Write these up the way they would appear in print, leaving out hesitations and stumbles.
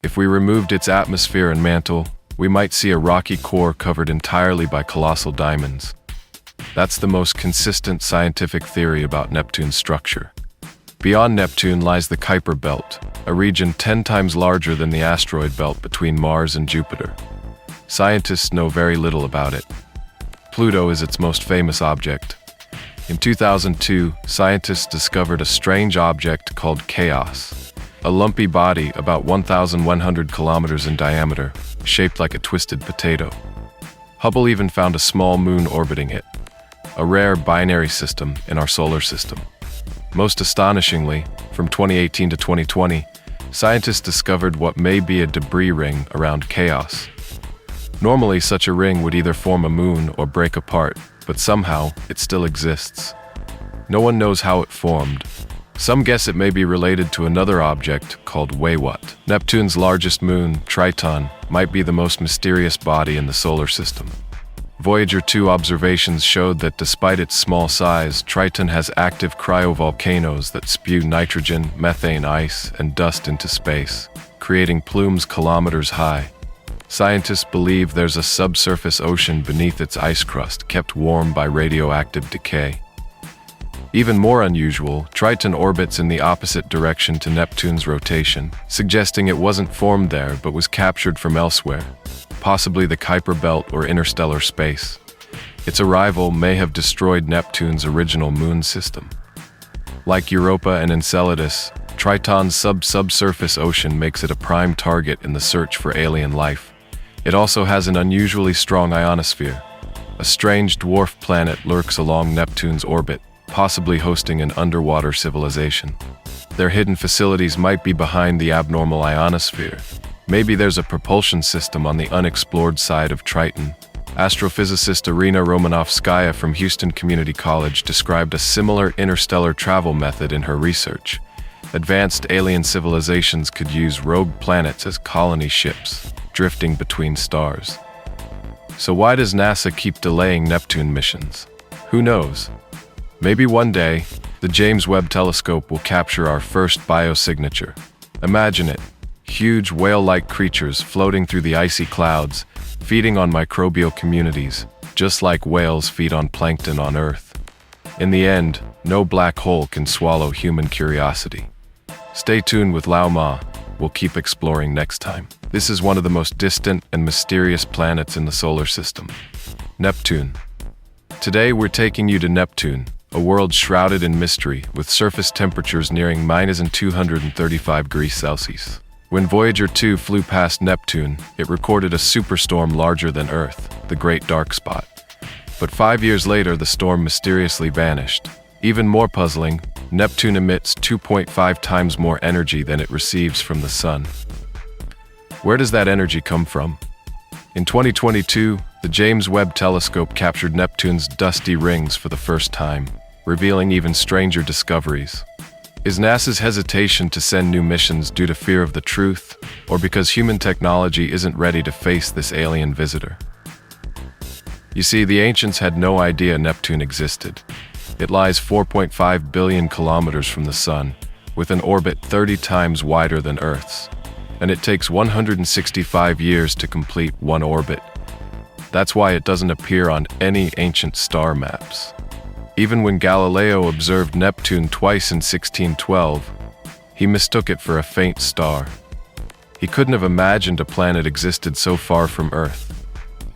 If we removed its atmosphere and mantle, we might see a rocky core covered entirely by colossal diamonds. That's the most consistent scientific theory about Neptune's structure. Beyond Neptune lies the Kuiper Belt, a region 10 times larger than the asteroid belt between Mars and Jupiter. Scientists know very little about it. Pluto is its most famous object. In 2002, scientists discovered a strange object called Chaos, a lumpy body about 1,100 kilometers in diameter, shaped like a twisted potato. Hubble even found a small moon orbiting it, a rare binary system in our solar system. Most astonishingly, from 2018 to 2020, scientists discovered what may be a debris ring around Chaos. Normally, such a ring would either form a moon or break apart, but somehow it still exists. No one knows how it formed. Some guess it may be related to another object called Waywhat. Neptune's largest moon, Triton, might be the most mysterious body in the solar system. Voyager 2 observations showed that despite its small size, Triton has active cryovolcanoes that spew nitrogen, methane ice, and dust into space, creating plumes kilometers high. Scientists believe there's a subsurface ocean beneath its ice crust, kept warm by radioactive decay. Even more unusual, Triton orbits in the opposite direction to Neptune's rotation, suggesting it wasn't formed there but was captured from elsewhere, possibly the Kuiper Belt or interstellar space. Its arrival may have destroyed Neptune's original moon system. Like Europa and Enceladus, Triton's subsurface ocean makes it a prime target in the search for alien life. It also has an unusually strong ionosphere. A strange dwarf planet lurks along Neptune's orbit, possibly hosting an underwater civilization. Their hidden facilities might be behind the abnormal ionosphere. Maybe there's a propulsion system on the unexplored side of Triton. Astrophysicist Irina Romanovskaya from Houston Community College described a similar interstellar travel method in her research. Advanced alien civilizations could use rogue planets as colony ships, drifting between stars. So why does NASA keep delaying Neptune missions? Who knows? Maybe one day, the James Webb Telescope will capture our first biosignature. Imagine it, huge whale-like creatures floating through the icy clouds, feeding on microbial communities, just like whales feed on plankton on Earth. In the end, no black hole can swallow human curiosity. Stay tuned with Lao Ma. We'll keep exploring next time. This is one of the most distant and mysterious planets in the solar system, Neptune. Today we're taking you to Neptune, a world shrouded in mystery with surface temperatures nearing -235 degrees Celsius. When Voyager 2 flew past Neptune, it recorded a superstorm larger than Earth, the Great Dark Spot. But 5 years later, the storm mysteriously vanished. Even more puzzling, Neptune emits 2.5 times more energy than it receives from the Sun. Where does that energy come from? In 2022, the James Webb Telescope captured Neptune's dusty rings for the first time, revealing even stranger discoveries. Is NASA's hesitation to send new missions due to fear of the truth, or because human technology isn't ready to face this alien visitor? You see, the ancients had no idea Neptune existed. It lies 4.5 billion kilometers from the Sun, with an orbit 30 times wider than Earth's, and it takes 165 years to complete one orbit. That's why it doesn't appear on any ancient star maps. Even when Galileo observed Neptune twice in 1612, he mistook it for a faint star. He couldn't have imagined a planet existed so far from Earth.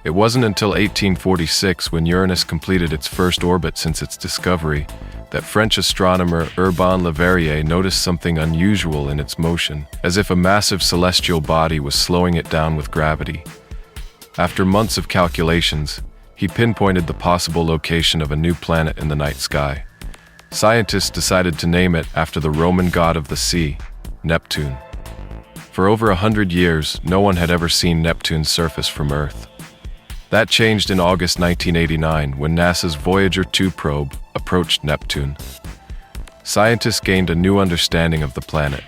It wasn't until 1846, when Uranus completed its first orbit since its discovery, that French astronomer Urbain Le Verrier noticed something unusual in its motion, as if a massive celestial body was slowing it down with gravity. After months of calculations, he pinpointed the possible location of a new planet in the night sky. Scientists decided to name it after the Roman god of the sea, Neptune. For over 100 years, no one had ever seen Neptune's surface from Earth. That changed in August 1989 when NASA's Voyager 2 probe approached Neptune. Scientists gained a new understanding of the planet.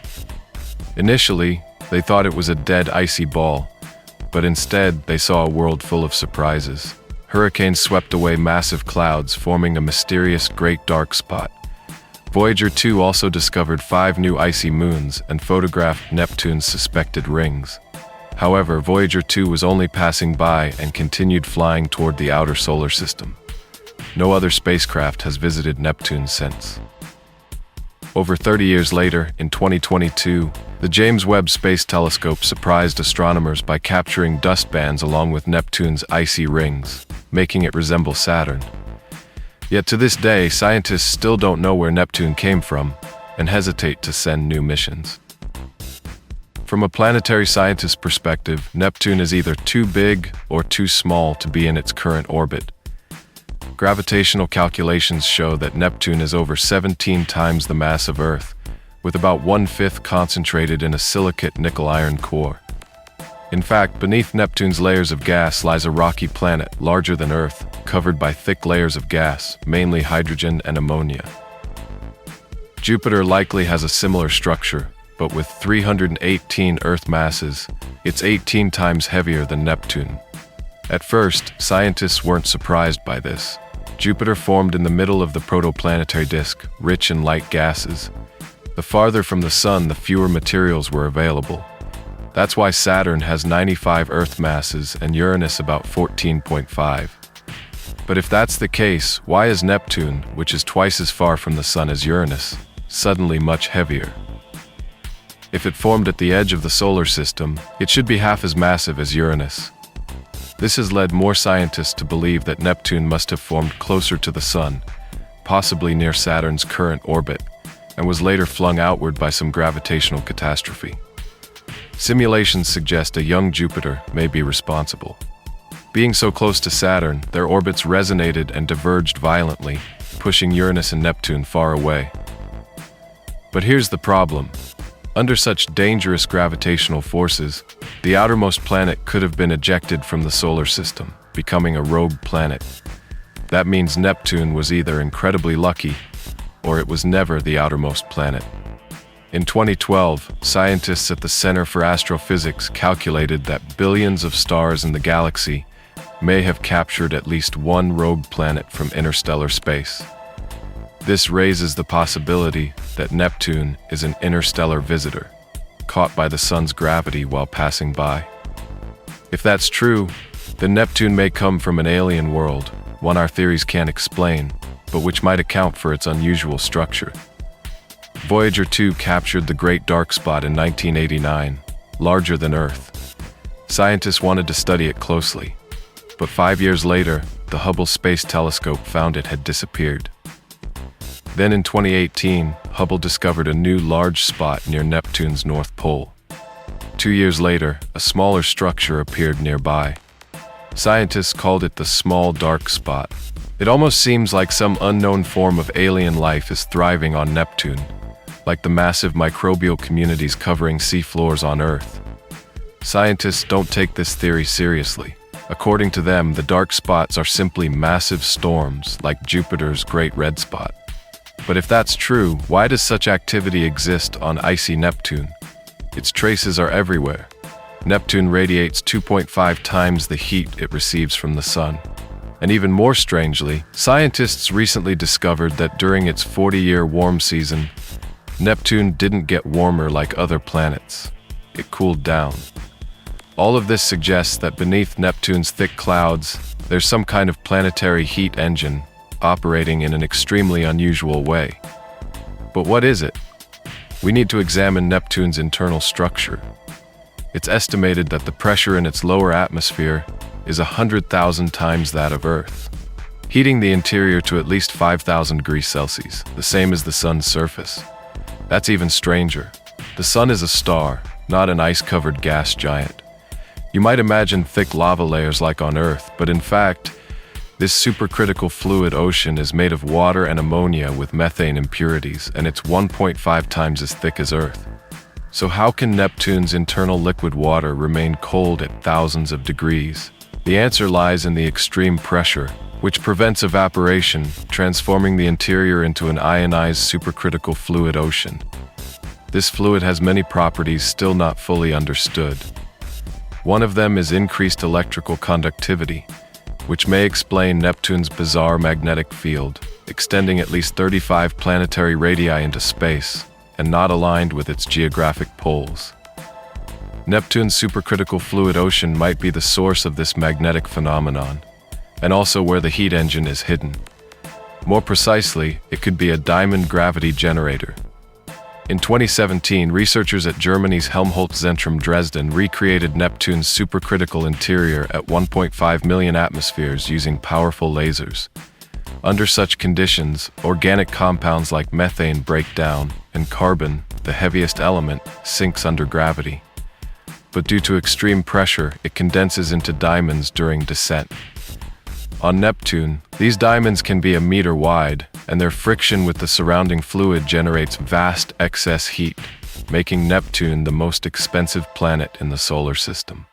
Initially, they thought it was a dead icy ball, but instead they saw a world full of surprises. Hurricanes swept away massive clouds, forming a mysterious Great Dark Spot. Voyager 2 also discovered 5 new icy moons and photographed Neptune's suspected rings. However, Voyager 2 was only passing by and continued flying toward the outer solar system. No other spacecraft has visited Neptune since. Over 30 years later, in 2022, the James Webb Space Telescope surprised astronomers by capturing dust bands along with Neptune's icy rings, making it resemble Saturn. Yet to this day, scientists still don't know where Neptune came from and hesitate to send new missions. From a planetary scientist's perspective, Neptune is either too big or too small to be in its current orbit. Gravitational calculations show that Neptune is over 17 times the mass of Earth, with about 1/5 concentrated in a silicate nickel-iron core. In fact, beneath Neptune's layers of gas lies a rocky planet larger than Earth, covered by thick layers of gas, mainly hydrogen and ammonia. Jupiter likely has a similar structure, but with 318 Earth masses, it's 18 times heavier than Neptune. At first, scientists weren't surprised by this. Jupiter formed in the middle of the protoplanetary disk, rich in light gases. The farther from the Sun, the fewer materials were available. That's why Saturn has 95 Earth masses and Uranus about 14.5. But if that's the case, why is Neptune, which is twice as far from the Sun as Uranus, suddenly much heavier? If it formed at the edge of the solar system, it should be half as massive as Uranus. This has led more scientists to believe that Neptune must have formed closer to the Sun, possibly near Saturn's current orbit, and was later flung outward by some gravitational catastrophe. Simulations suggest a young Jupiter may be responsible. Being so close to Saturn, their orbits resonated and diverged violently, pushing Uranus and Neptune far away. But here's the problem. Under such dangerous gravitational forces, the outermost planet could have been ejected from the solar system, becoming a rogue planet. That means Neptune was either incredibly lucky, or it was never the outermost planet. In 2012, scientists at the Center for Astrophysics calculated that billions of stars in the galaxy may have captured at least one rogue planet from interstellar space. This raises the possibility that Neptune is an interstellar visitor, caught by the Sun's gravity while passing by. If that's true, then Neptune may come from an alien world, one our theories can't explain, but which might account for its unusual structure. Voyager 2 captured the Great Dark Spot in 1989, larger than Earth. Scientists wanted to study it closely, but 5 years later, the Hubble Space Telescope found it had disappeared. Then in 2018, Hubble discovered a new large spot near Neptune's North Pole. 2 years later, a smaller structure appeared nearby. Scientists called it the Small Dark Spot. It almost seems like some unknown form of alien life is thriving on Neptune, like the massive microbial communities covering seafloors on Earth. Scientists don't take this theory seriously. According to them, the dark spots are simply massive storms like Jupiter's Great Red Spot. But if that's true, why does such activity exist on icy Neptune? Its traces are everywhere. Neptune radiates 2.5 times the heat it receives from the Sun. And even more strangely, scientists recently discovered that during its 40-year warm season, Neptune didn't get warmer like other planets. It cooled down. All of this suggests that beneath Neptune's thick clouds, there's some kind of planetary heat engine operating in an extremely unusual way. But what is it? We need to examine Neptune's internal structure. It's estimated that the pressure in its lower atmosphere is 100,000 times that of Earth, heating the interior to at least 5,000 degrees Celsius, the same as the Sun's surface. That's even stranger. The Sun is a star, not an ice-covered gas giant. You might imagine thick lava layers like on Earth, but in fact, this supercritical fluid ocean is made of water and ammonia with methane impurities, and it's 1.5 times as thick as Earth. So how can Neptune's internal liquid water remain cold at thousands of degrees? The answer lies in the extreme pressure, which prevents evaporation, transforming the interior into an ionized supercritical fluid ocean. This fluid has many properties still not fully understood. One of them is increased electrical conductivity. which may explain Neptune's bizarre magnetic field, extending at least 35 planetary radii into space and not aligned with its geographic poles. Neptune's supercritical fluid ocean might be the source of this magnetic phenomenon, and also where the heat engine is hidden. More precisely, it could be a diamond gravity generator. In 2017, researchers at Germany's Helmholtz-Zentrum Dresden recreated Neptune's supercritical interior at 1.5 million atmospheres using powerful lasers. Under such conditions, organic compounds like methane break down, and carbon, the heaviest element, sinks under gravity. But due to extreme pressure, it condenses into diamonds during descent. On Neptune, these diamonds can be a meter wide, and their friction with the surrounding fluid generates vast excess heat, making Neptune the most expensive planet in the solar system.